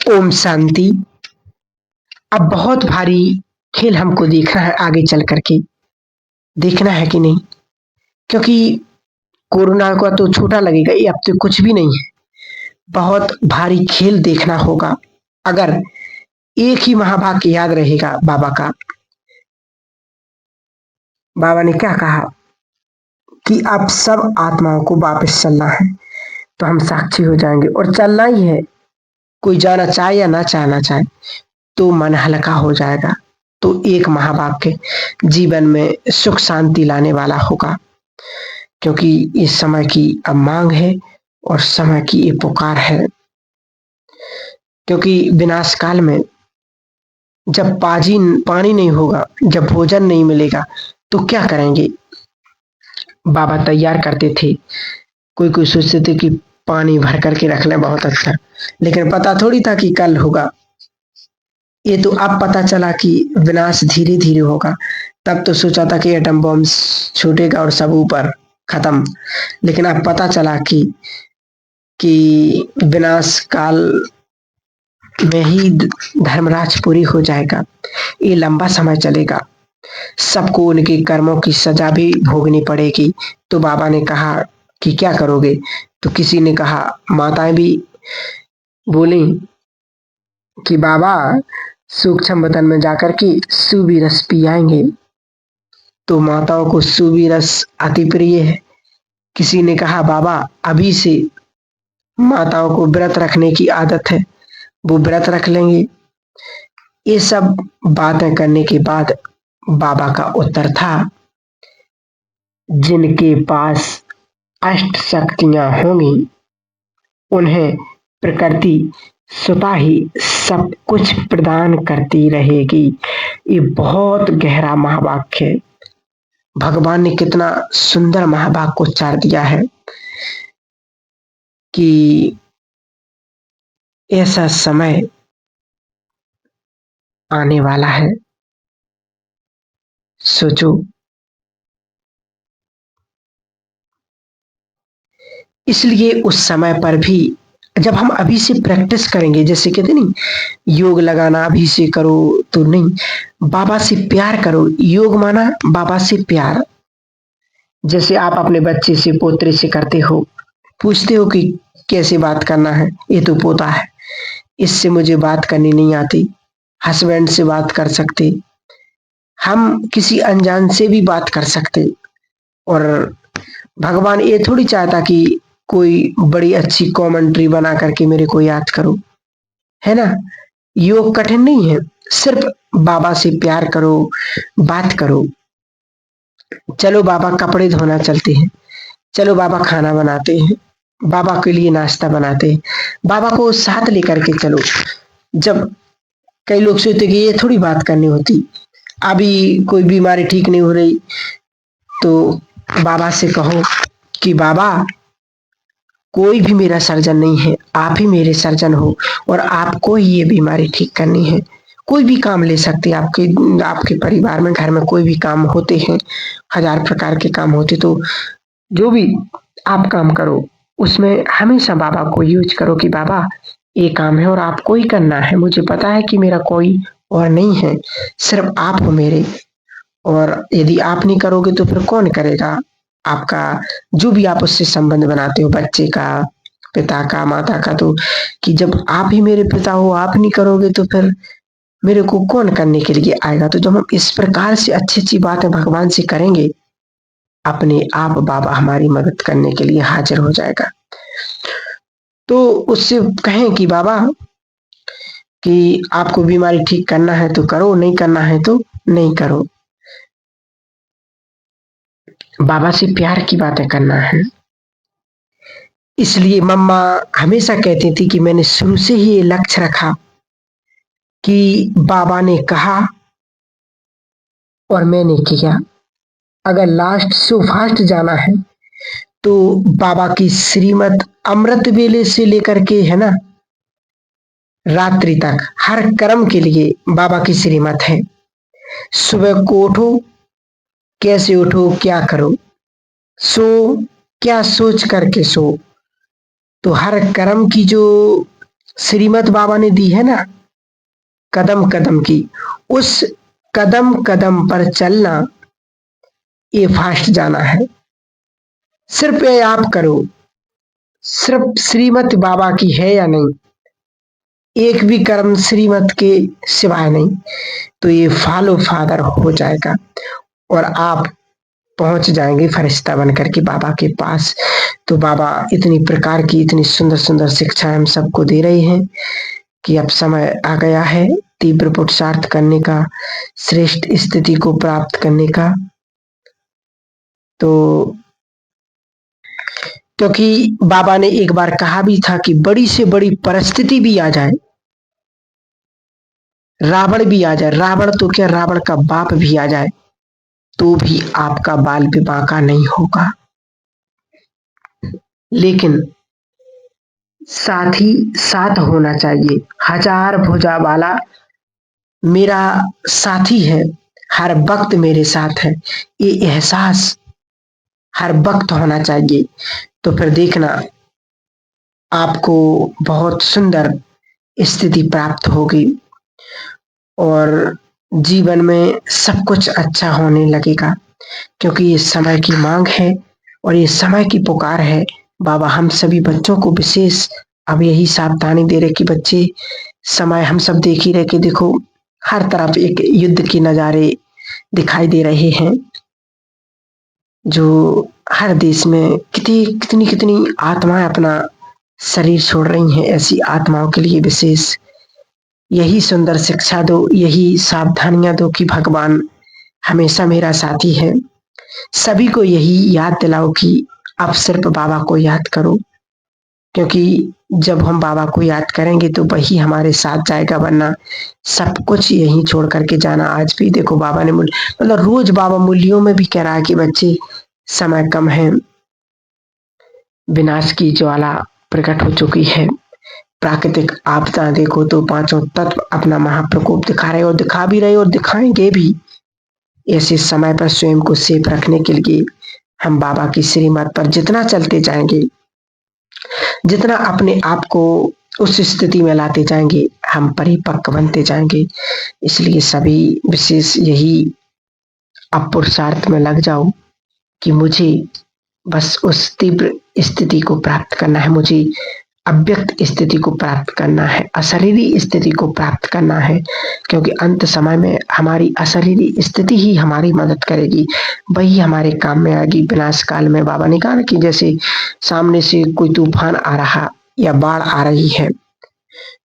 ओम शांति। अब बहुत भारी खेल हमको देखना है, आगे चल करके देखना है कि नहीं, क्योंकि कोरोना का तो छोटा लगेगा, ये अब तो कुछ भी नहीं है। बहुत भारी खेल देखना होगा। अगर एक ही महाभाग याद रहेगा बाबा का। बाबा ने क्या कहा कि अब सब आत्माओं को वापस चलना है, तो हम साक्षी हो जाएंगे और चलना ही है। कोई जाना चाहे या ना चाहना चाहे तो मन हल्का हो जाएगा, तो एक महाभाग के जीवन में सुख शांति लाने वाला होगा। क्योंकि इस समय की अब मांग है और समय की ये पुकार है। क्योंकि विनाश काल में जब पानी नहीं होगा, जब भोजन नहीं मिलेगा, तो क्या करेंगे। बाबा तैयार करते थे, कोई कोई सोचते थे कि पानी भर करके रख लें, बहुत अच्छा, लेकिन पता थोड़ी था कि कल होगा। ये तो अब पता चला कि विनाश धीरे धीरे होगा। तब तो सोचा था कि एटम बम छूटेगा और सब ऊपर खत्म, लेकिन अब पता चला कि विनाश काल में ही धर्मराज पूरी हो जाएगा। ये लंबा समय चलेगा, सबको उनके कर्मों की सजा भी भोगनी पड़ेगी। तो बाबा ने कहा कि क्या करोगे, तो किसी ने कहा, माताएं भी बोली कि बाबा सूक्ष्म बदन में जाकर के सूबी रस पी आएंगे। तो माताओं को सूबी रस अति प्रिय है। किसी ने कहा बाबा अभी से माताओं को व्रत रखने की आदत है, वो व्रत रख लेंगे। ये सब बातें करने के बाद बाबा का उत्तर था, जिनके पास अष्ट शक्तियां होंगी उन्हें प्रकृति स्वतः ही सब कुछ प्रदान करती रहेगी। ये बहुत गहरा महावाक्य है। भगवान ने कितना सुंदर महावाक्य उच्चार दिया है कि ऐसा समय आने वाला है। सोचो, इसलिए उस समय पर भी जब हम अभी से प्रैक्टिस करेंगे, जैसे कहते नहीं योग लगाना अभी से करो, तो नहीं, बाबा से प्यार करो। योग माना बाबा से प्यार। जैसे आप अपने बच्चे से, पोते से करते हो, पूछते हो कि कैसे बात करना है, ये तो पोता है, इससे मुझे बात करनी नहीं आती। हस्बैंड से बात कर सकते, हम किसी अनजान से भी बात कर सकते। और भगवान ये थोड़ी चाहता कि कोई बड़ी अच्छी कमेंट्री बना करके मेरे को याद करो, है ना। योग कठिन नहीं है, सिर्फ बाबा से प्यार करो, बात करो। चलो बाबा कपड़े धोना चलते हैं, चलो बाबा खाना बनाते हैं, बाबा के लिए नाश्ता बनाते हैं, बाबा को साथ लेकर के चलो। जब कई लोग सोचते कि ये थोड़ी बात करनी होती, अभी कोई बीमारी ठीक नहीं हो रही, तो बाबा से कहो कि बाबा कोई भी मेरा सर्जन नहीं है, आप ही मेरे सर्जन हो और आपको ही ये बीमारी ठीक करनी है। कोई भी काम ले सकते हैं, आपके परिवार में, घर में कोई भी काम होते हैं, हजार प्रकार के काम होते, तो जो भी आप काम करो उसमें हमेशा बाबा को यूज करो कि बाबा ये काम है और आपको ही करना है। मुझे पता है कि मेरा कोई और नहीं है, सिर्फ आप हो मेरे, और यदि आप नहीं करोगे तो फिर कौन करेगा। आपका जो भी आप उससे संबंध बनाते हो, बच्चे का, पिता का, माता का, तो कि जब आप ही मेरे पिता हो, आप नहीं करोगे तो फिर मेरे को कौन करने के लिए आएगा। तो जब हम इस प्रकार से अच्छी अच्छी बातें भगवान से करेंगे, अपने आप बाबा हमारी मदद करने के लिए हाजिर हो जाएगा। तो उससे कहें कि बाबा कि आपको बीमारी ठीक करना है तो करो, नहीं करना है तो नहीं करो। बाबा से प्यार की बातें करना है। इसलिए मम्मा हमेशा कहती थी कि मैंने शुरू से ही ये लक्ष्य रखा कि बाबा ने कहा और मैंने किया। अगर लास्ट सो फास्ट जाना है तो बाबा की श्रीमत अमृत वेले से लेकर के, है ना, रात्रि तक हर कर्म के लिए बाबा की श्रीमत है। सुबह को उठो, कैसे उठो, क्या करो, सो क्या सोच करके सो। तो हर कर्म की जो श्रीमत बाबा ने दी है ना, कदम कदम की, उस कदम कदम पर चलना, ये फास्ट जाना है। सिर्फ ये आप करो, सिर्फ श्रीमत बाबा की है या नहीं, एक भी कर्म श्रीमत के सिवाय नहीं, तो ये फॉलो फादर हो जाएगा और आप पहुंच जाएंगे फरिश्ता बनकर के बाबा के पास। तो बाबा इतनी प्रकार की इतनी सुंदर सुंदर शिक्षाएं हम सबको दे रही हैं कि अब समय आ गया है तीव्र पुरुषार्थ करने का, श्रेष्ठ स्थिति को प्राप्त करने का। तो क्योंकि बाबा ने एक बार कहा भी था कि बड़ी से बड़ी परिस्थिति भी आ जाए, रावण भी आ जाए, रावण तो क्या, रावण का बाप भी आ जाए, तो भी आपका बाल विवाह का नहीं होगा। लेकिन साथ ही साथ होना चाहिए, हजार भुजा वाला मेरा साथी है, हर वक्त मेरे साथ है, ये एहसास हर वक्त होना चाहिए। तो फिर देखना आपको बहुत सुंदर स्थिति प्राप्त होगी और जीवन में सब कुछ अच्छा होने लगेगा, क्योंकि ये समय की मांग है और ये समय की पुकार है। बाबा हम सभी बच्चों को विशेष अब यही सावधानी दे रहे कि बच्चे, समय हम सब देख ही रहे कि देखो हर तरफ एक युद्ध के नजारे दिखाई दे रहे हैं, जो हर देश में कितनी कितनी कितनी आत्माएं अपना शरीर छोड़ रही हैं। ऐसी आत्माओं के लिए विशेष यही सुंदर शिक्षा दो, यही सावधानियां दो कि भगवान हमेशा मेरा साथी है। सभी को यही याद दिलाओ कि अब सिर्फ बाबा को याद करो, क्योंकि जब हम बाबा को याद करेंगे तो वही हमारे साथ जाएगा, वरना सब कुछ यहीं छोड़ करके जाना। आज भी देखो बाबा ने मतलब रोज बाबा मूल्यों में भी कह रहा है कि बच्चे समय कम है, विनाश की ज्वाला प्रकट हो चुकी है, प्राकृतिक आपदा देखो तो पांचों तत्व अपना महाप्रकोप दिखा रहे और दिखा भी रहे और दिखाएंगे भी। ऐसे समय पर स्वयं को सेफ रखने के लिए हम बाबा की श्रीमत पर जितना चलते जाएंगे, जितना अपने आप को उस स्थिति में लाते जाएंगे, हम परिपक्व बनते जाएंगे। इसलिए सभी विशेष यही अब पुरुषार्थ में लग जाओ कि मुझे बस उस तीव्र स्थिति को प्राप्त करना है, मुझे अव्यक्त स्थिति को प्राप्त करना है, अशरीरी स्थिति को प्राप्त करना है, क्योंकि अंत समय में हमारी अशरीरी स्थिति ही हमारी मदद करेगी, वही हमारे काम में आएगी। विनाश काल में बाबा ने कहा कि जैसे सामने से कोई तूफान आ रहा या बाढ़ आ रही है,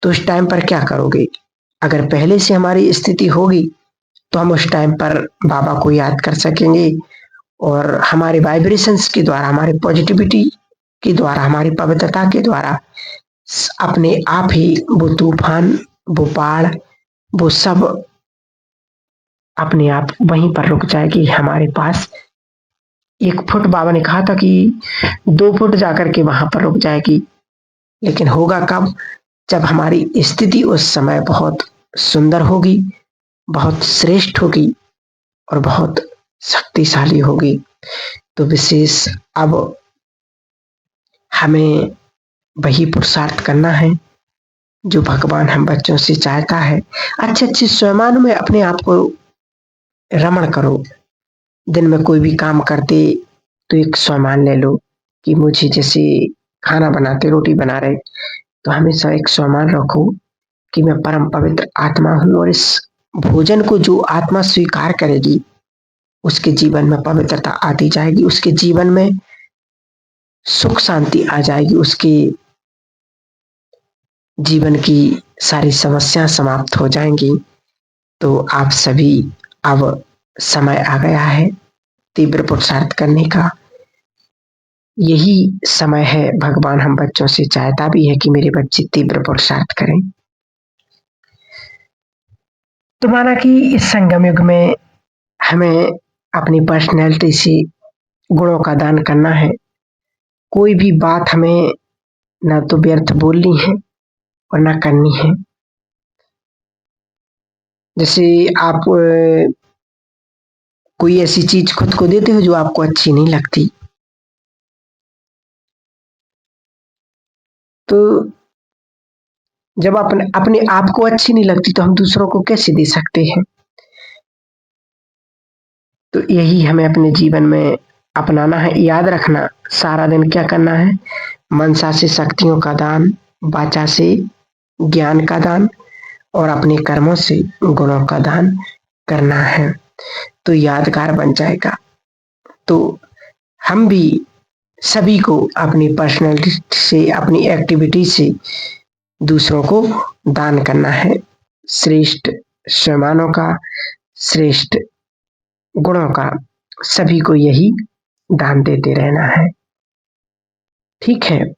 तो उस टाइम पर क्या करोगे? अगर पहले से हमारी स्थिति होगी तो हम उस टाइम पर बाबा को याद कर सकेंगे और हमारे वाइब्रेशंस के द्वारा, हमारे पॉजिटिविटी के द्वारा, हमारी पवित्रता के द्वारा अपने आप ही वो तूफान, वो बाढ़, वो सब अपने आप वहीं पर रुक जाएगी हमारे पास। 1 फुट बाबा ने कहा था कि 2 फुट जाकर के वहां पर रुक जाएगी, लेकिन होगा कब? जब हमारी स्थिति उस समय बहुत सुंदर होगी, बहुत श्रेष्ठ होगी और बहुत शक्तिशाली होगी। तो विशेष अब हमें वही पुरुषार्थ करना है जो भगवान हम बच्चों से चाहता है। अच्छे अच्छे स्वयं में अपने आप को रमण करो। दिन में कोई भी काम करते तो एक स्वमान ले लो कि मुझे जैसे खाना बनाते, रोटी बना रहे, तो हमेशा एक स्वमान रखो कि मैं परम पवित्र आत्मा हूं और इस भोजन को जो आत्मा स्वीकार करेगी उसके जीवन में पवित्रता आती जाएगी, उसके जीवन में सुख शांति आ जाएगी, उसके जीवन की सारी समस्याएं समाप्त हो जाएंगी। तो आप सभी, अब समय आ गया है तीव्र पुरुषार्थ करने का। यही समय है, भगवान हम बच्चों से चाहता भी है कि मेरे बच्चे तीव्र पुरुषार्थ करें। तो माना कि इस संगम युग में हमें अपनी पर्सनैलिटी से गुणों का दान करना है। कोई भी बात हमें ना तो व्यर्थ बोलनी है और ना करनी है। जैसे आप कोई ऐसी चीज खुद को देते हो जो आपको अच्छी नहीं लगती, तो जब अपने अपने आप को अच्छी नहीं लगती तो हम दूसरों को कैसे दे सकते हैं। तो यही हमें अपने जीवन में अपनाना है। याद रखना, सारा दिन क्या करना है, मनसा से शक्तियों का दान, वाचा से ज्ञान का दान और अपने कर्मों से गुणों का दान करना है, तो यादगार बन जाएगा। तो हम भी सभी को अपनी पर्सनैलिटी से, अपनी एक्टिविटी से दूसरों को दान करना है, श्रेष्ठ स्वमानों का, श्रेष्ठ गुणों का, सभी को यही दान देते रहना है। ठीक है।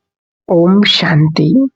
ओम शांति।